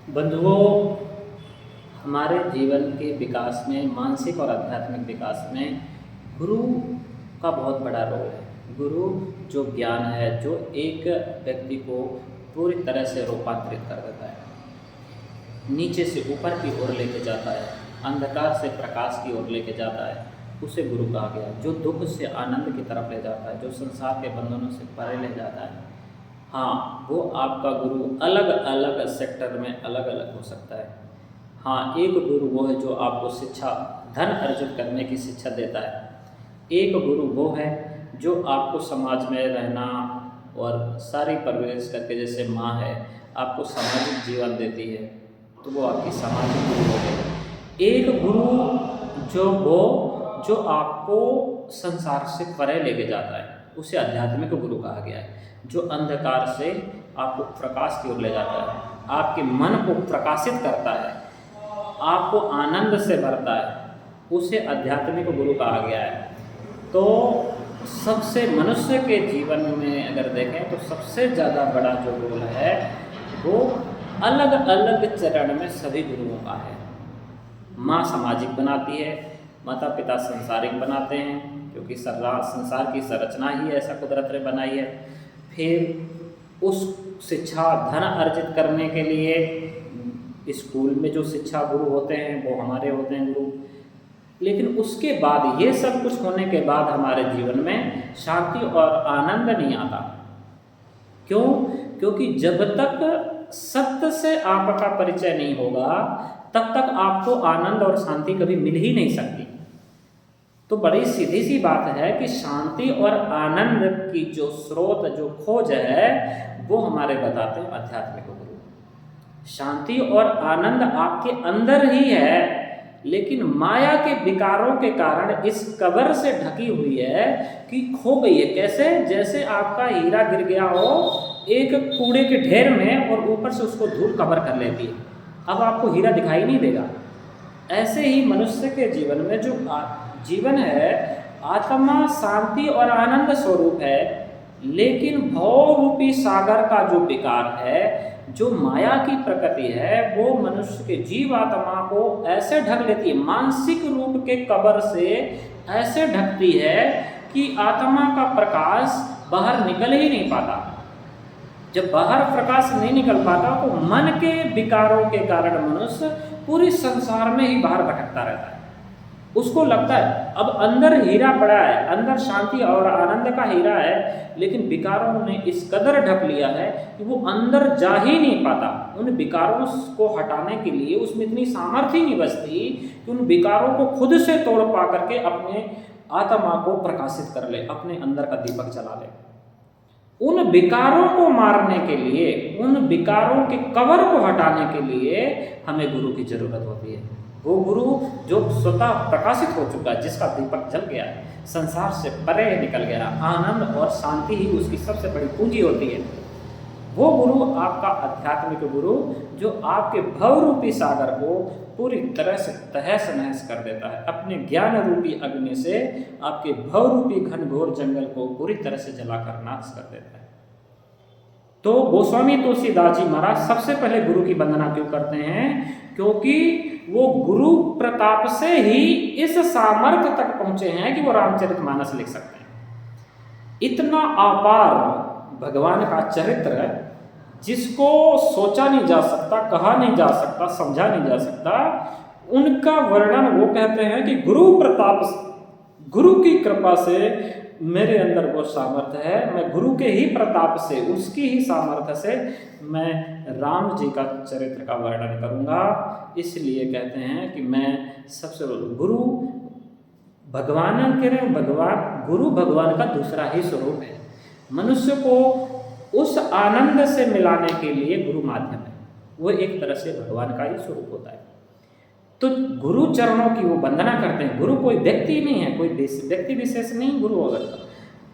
बंधुओं, हमारे जीवन के विकास में, मानसिक और आध्यात्मिक विकास में गुरु का बहुत बड़ा रोल है। गुरु जो ज्ञान है, जो एक व्यक्ति को पूरी तरह से रूपांतरित कर देता है, नीचे से ऊपर की ओर लेके जाता है, अंधकार से प्रकाश की ओर लेके जाता है, उसे गुरु कहा गया। जो दुख से आनंद की तरफ ले जाता है, जो संसार के बंधनों से परे ले जाता है, हाँ, वो आपका गुरु अलग अलग सेक्टर में अलग अलग हो सकता है। हाँ, एक गुरु वो है जो आपको शिक्षा, धन अर्जित करने की शिक्षा देता है। एक गुरु वो है जो आपको समाज में रहना और सारी परवरिश करके, जैसे माँ है आपको सामाजिक जीवन देती है, तो वो आपकी सामाजिक गुरु हो गए। एक गुरु जो आपको संसार से परे लेके जाता है, उसे आध्यात्मिक गुरु कहा गया है। जो अंधकार से आपको प्रकाश की ओर ले जाता है, आपके मन को प्रकाशित करता है, आपको आनंद से भरता है, उसे आध्यात्मिक गुरु कहा गया है। तो सबसे मनुष्य के जीवन में अगर देखें तो सबसे ज़्यादा बड़ा जो रोल है वो अलग अलग चरण में सभी गुरुओं का है। माँ सामाजिक बनाती है, माता पिता संसारिक बनाते हैं, क्योंकि संसार की संरचना ही ऐसा कुदरत ने बनाई है। फिर उस शिक्षा, धन अर्जित करने के लिए स्कूल में जो शिक्षा गुरु होते हैं वो हमारे होते हैं गुरु। लेकिन उसके बाद, ये सब कुछ होने के बाद हमारे जीवन में शांति और आनंद नहीं आता। क्यों? क्योंकि जब तक सत्य से आपका परिचय नहीं होगा, तब तक आपको आनंद और शांति कभी मिल ही नहीं सकती। तो बड़ी सीधी सी बात है कि शांति और आनंद की जो स्रोत, जो खोज है, वो हमारे बताते हैं आध्यात्मिक गुरु। शांति और आनंद आपके अंदर ही है, लेकिन माया के विकारों के कारण इस कबर से ढकी हुई है कि खो गई है। कैसे? जैसे आपका हीरा गिर गया हो एक कूड़े के ढेर में और ऊपर से उसको धूल कवर कर लेती है, अब आपको हीरा दिखाई नहीं देगा। ऐसे ही मनुष्य के जीवन में जो जीवन है, आत्मा शांति और आनंद स्वरूप है, लेकिन भव रूपी सागर का जो विकार है, जो माया की प्रकृति है, वो मनुष्य के जीव आत्मा को ऐसे ढक लेती है, मानसिक रूप के कबर से ऐसे ढकती है कि आत्मा का प्रकाश बाहर निकल ही नहीं पाता। जब बाहर प्रकाश नहीं निकल पाता तो मन के विकारों के कारण मनुष्य पूरे संसार में ही बाहर भटकता रहता है। उसको लगता है अब अंदर हीरा पड़ा है, अंदर शांति और आनंद का हीरा है, लेकिन विकारों ने इस कदर ढक लिया है कि वो अंदर जा ही नहीं पाता। उन विकारों को हटाने के लिए उसमें इतनी सामर्थ्य नहीं बचती कि उन विकारों को खुद से तोड़ पा करके अपने आत्मा को प्रकाशित कर ले, अपने अंदर का दीपक जला ले। उन विकारों को मारने के लिए, उन विकारों के कवर को हटाने के लिए हमें गुरु की जरूरत होती है। वो गुरु जो स्वतः प्रकाशित हो चुका है, जिसका दीपक जल गया है, संसार से परे निकल गया, आनंद और शांति ही उसकी सबसे बड़ी पूंजी होती है। वो गुरु आपका आध्यात्मिक गुरु, जो आपके भव रूपी सागर को पूरी तरह से तहस नहस कर देता है, अपने ज्ञान रूपी अग्नि से आपके भव रूपी घनघोर जंगल को पूरी तरह से जलाकर नाश कर देता है। तो गोस्वामी तुलसीदास जी महाराज सबसे पहले गुरु की वंदना क्यों करते हैं? क्योंकि वो गुरु प्रताप से ही इस सामर्थ्य तक पहुंचे हैं कि वो रामचरितमानस लिख सकते हैं। इतना अपार भगवान का चरित्र, जिसको सोचा नहीं जा सकता, कहा नहीं जा सकता, समझा नहीं जा सकता, उनका वर्णन वो कहते हैं कि गुरु प्रताप, गुरु की कृपा से मेरे अंदर वो सामर्थ्य है, मैं गुरु के ही प्रताप से, उसकी ही सामर्थ्य से मैं राम जी का चरित्र का वर्णन करूंगा। इसलिए कहते हैं कि मैं सबसे गुरु भगवान के रहे, भगवान गुरु भगवान का दूसरा ही स्वरूप है। मनुष्य को उस आनंद से मिलाने के लिए गुरु माध्यम है, वो एक तरह से भगवान का ही स्वरूप होता है। तो गुरु चरणों की वो वंदना करते हैं। गुरु कोई व्यक्ति नहीं है, कोई व्यक्ति विशेष नहीं। गुरु अगर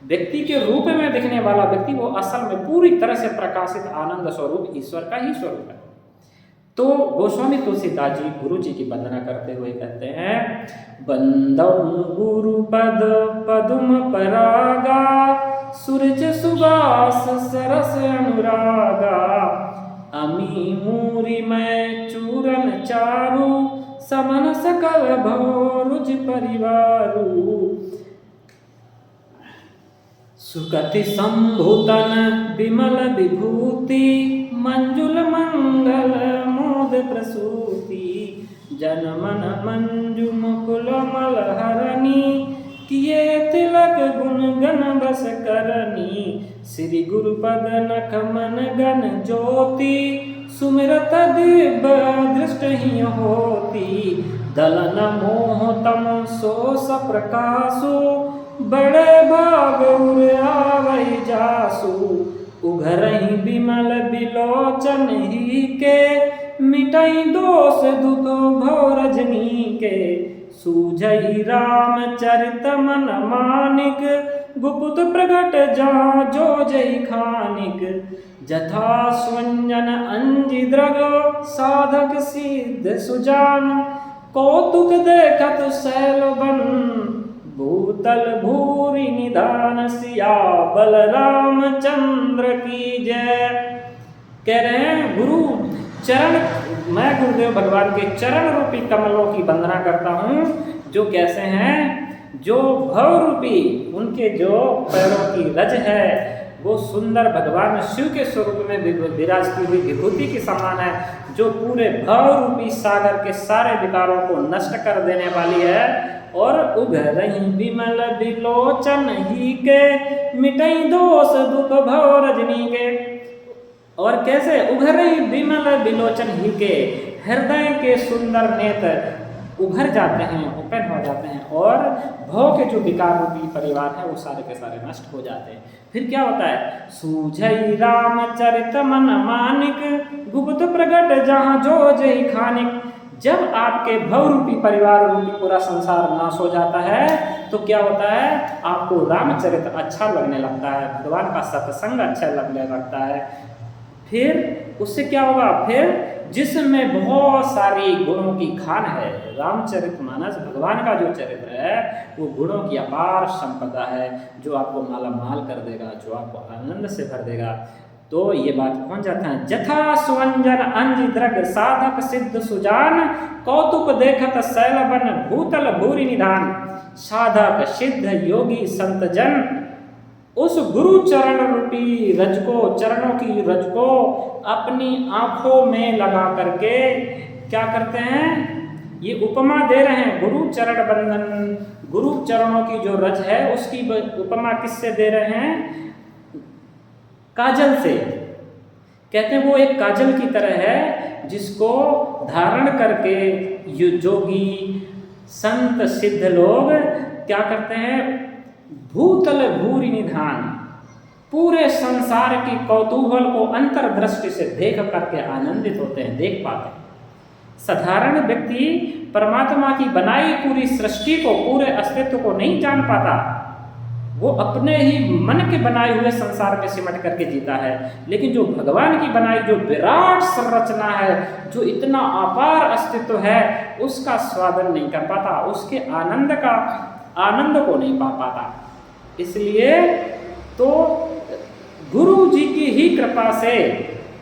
व्यक्ति के रूप में दिखने वाला व्यक्ति, वो असल में पूरी तरह से प्रकाशित आनंद स्वरूप ईश्वर का ही स्वरूप है। तो गोस्वामी तुलसीदास जी गुरु जी की वंदना करते हुए कहते हैं, बंदम गुरु पद पदुम परागा, सूरज सुबास सरस अनुरागा, अमी मूरी मैं विचारु, समन सकल भौरुज परिवारु। सुकति संभूतन विमल विभूति, मंजुल मंगल मोद प्रसूति। जन मन मंजु मुकुल मलहरणी, किए तिलक गुण गण बस करनी। श्री गुरुपद नख मन गण ज्योति, सुमिरत दिव्य दृष्ट ही होती। दलन मोह तम सो सप्रकाशु, बड़े भाग उर आवै जासु। उघरहि विमल बिलोचन ही के, मिटई दोष दुख भव रजनी के। सूझई रामचरित मन मानिक, गुप्त प्रगट जहाँ जो जय खानिक। जथा स्वंजन अंजि द्रग, साधक सिद्ध सुजान। कौतुक देखत शैल बन, भूतल भूरि निधान। सियाबल रामचंद्र की जय। कह रहे हैं गुरु चरण, मैं गुरुदेव भगवान के चरण रूपी कमलों की वंदना करता हूँ, जो कैसे हैं, जो भव रूपी उनके जो पैरों की रज है वो सुंदर भगवान शिव के स्वरूप में विराजती हुई विभूति के समान है, जो पूरे भव रूपी सागर के सारे विकारों को नष्ट कर देने वाली है। और उघरहि विमल बिलोचन ही के, मिटई दोष दुख भव रजनी के। और कैसे उघरहि विमल बिलोचन ही के, हृदय के सुंदर नेत्र उभर जाते हैं, ओपन हो जाते हैं, और भव के जो विकार रूपी परिवार है वो सारे के सारे नष्ट हो जाते हैं। फिर क्या होता है, सूझई रामचरित मन मानिक, गुप्त प्रगट जहाँ जो जय खानिक। जब आपके भव रूपी परिवार रूपी पूरा संसार नाश हो जाता है तो क्या होता है, आपको रामचरित अच्छा लगने लगता है, भगवान का सत्संग अच्छा लगने लगता है। फिर उससे क्या होगा, फिर जिसमें बहुत सारी गुणों की खान है, रामचरितमानस भगवान का जो चरित्र है वो गुणों की अपार संपदा है, जो आपको माला माल कर देगा, जो आपको आनंद से भर देगा। तो ये बात पहुंच जाता है, जथा स्वंजन अंज द्रग, साधक सिद्ध सुजान। कौतुक देखत शैलबन, भूतल भूरि निधान। साधक सिद्ध योगी संत जन, उस गुरु चरण रूपी रज को, चरणों की रज को अपनी आंखों में लगा करके क्या करते हैं, ये उपमा दे रहे हैं। गुरु चरण बंधन, गुरु चरणों की जो रज है उसकी उपमा किससे दे रहे हैं, काजल से। कहते हैं वो एक काजल की तरह है, जिसको धारण करके योगी संत सिद्ध लोग क्या करते हैं, भूतल भूरि निधान, पूरे संसार की कौतूहल को अंतर्दृष्टि से देख करके आनंदित होते हैं, देख पाते हैं। साधारण व्यक्ति परमात्मा की बनाई पूरी सृष्टि को, पूरे अस्तित्व को नहीं जान पाता, वो अपने ही मन के बनाए हुए संसार में सिमट करके जीता है। लेकिन जो भगवान की बनाई जो विराट संरचना है, जो इतना अपार अस्तित्व है, उसका स्वादन नहीं कर पाता, उसके आनंद को नहीं पा पाता। इसलिए तो गुरु जी की ही कृपा से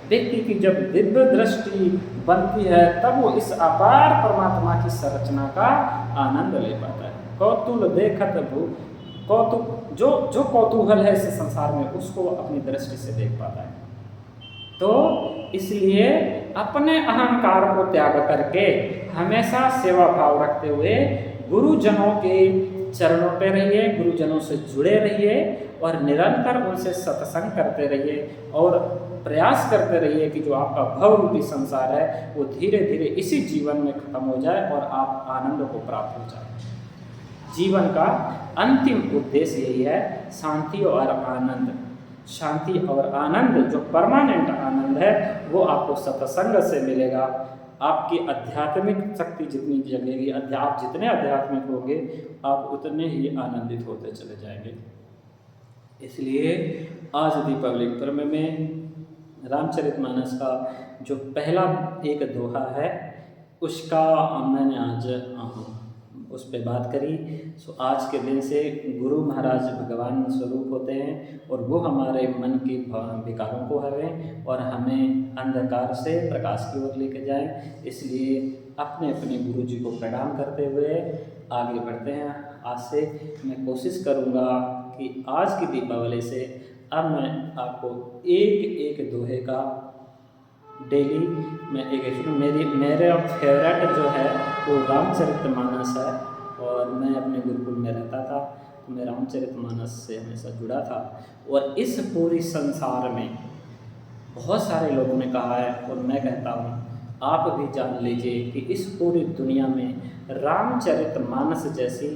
व्यक्ति की जब दिव्य दृष्टि बनती है, तब वो इस अपार परमात्मा की संरचना का आनंद ले पाता है। कौतूल देखत कौतुक, जो कौतूहल है इस संसार में, उसको अपनी दृष्टि से देख पाता है। तो इसलिए अपने अहंकार को त्याग करके हमेशा सेवा भाव रखते हुए गुरुजनों के चरणों पे रहिए, गुरुजनों से जुड़े रहिए और निरंतर उनसे सत्संग करते रहिए और प्रयास करते रहिए कि जो आपका भव रूपी संसार है वो धीरे धीरे इसी जीवन में खत्म हो जाए और आप आनंद को प्राप्त हो जाए। जीवन का अंतिम उद्देश्य यही है, शांति और आनंद। शांति और आनंद, जो परमानेंट आनंद है, वो आपको सत्संग से मिलेगा। आपकी आध्यात्मिक शक्ति जितनी जगेगी, आप जितने आध्यात्मिक होंगे, आप उतने ही आनंदित होते चले जाएंगे। इसलिए आज दीपावली पर्व में रामचरितमानस का जो पहला एक दोहा है, उसका मैंने आज उस पे बात करी। सो आज के दिन से गुरु महाराज भगवान स्वरूप होते हैं और वो हमारे मन के विकारों को हरें और हमें अंधकार से प्रकाश की ओर लेके जाएं। इसलिए अपने अपने गुरु जी को प्रणाम करते हुए आगे बढ़ते हैं। आज से मैं कोशिश करूँगा कि आज की दीपावली से अब मैं आपको एक एक दोहे का डेली मैं एक मेरा फेवरेट जो है वो रामचरितमानस है और मैं अपने गुरुकुल में रहता था तो मैं रामचरितमानस से हमेशा जुड़ा था। और इस पूरी संसार में बहुत सारे लोगों ने कहा है और मैं कहता हूँ आप भी जान लीजिए कि इस पूरी दुनिया में रामचरितमानस जैसी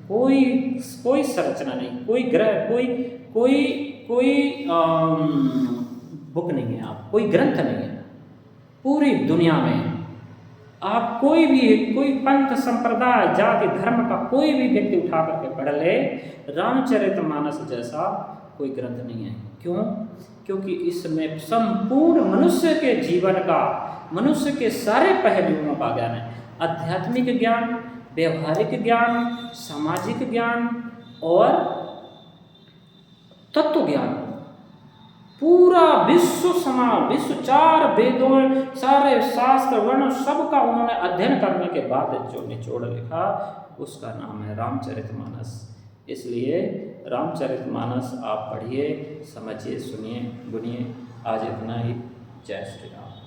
कोई संरचना नहीं, कोई ग्रह कोई बुक नहीं है, आप कोई ग्रंथ नहीं है पूरी दुनिया में। आप कोई पंथ संप्रदाय जाति धर्म का कोई भी व्यक्ति उठा करके पढ़ ले, रामचरितमानस जैसा कोई ग्रंथ नहीं है। क्यों? क्योंकि इसमें संपूर्ण मनुष्य के जीवन का, मनुष्य के सारे पहलुओं का ज्ञान है। आध्यात्मिक ज्ञान, व्यवहारिक ज्ञान, सामाजिक ज्ञान और तत्व ज्ञान, पूरा विश्व चार वेदों, सारे शास्त्र वर्ण सबका उन्होंने अध्ययन करने के बाद जो निचोड़ लिखा उसका नाम है रामचरितमानस। इसलिए रामचरितमानस आप पढ़िए, समझिए, सुनिए, गुनिए। आज इतना ही। जय श्री राम।